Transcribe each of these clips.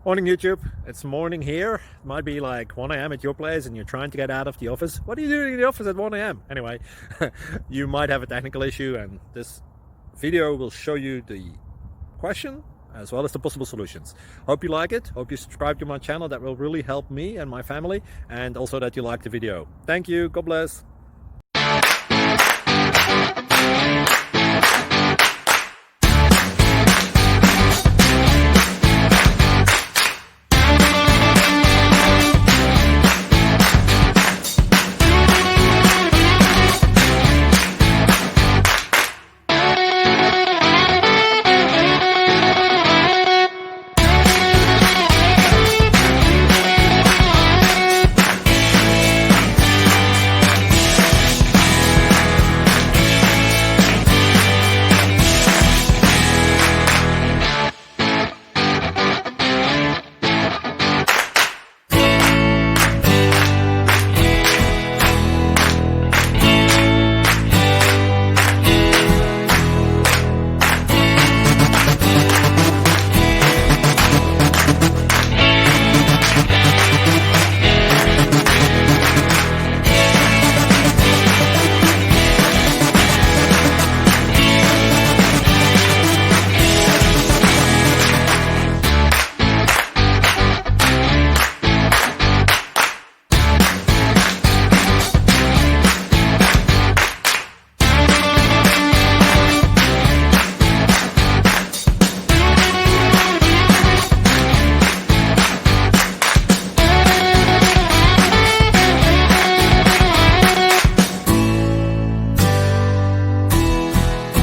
Morning YouTube, it's morning here. It might be like 1 a.m. at your place and you're trying to get out of the office. What are you doing in the office at 1 a.m.? Anyway, you might have a technical issue and this video will show you the question as well as the possible solutions. Hope you like it, hope you subscribe to my channel. That will really help me and my family, and also that you like the video. Thank you, God bless.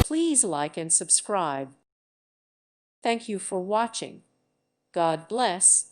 Please like and subscribe. Thank you for watching. God bless.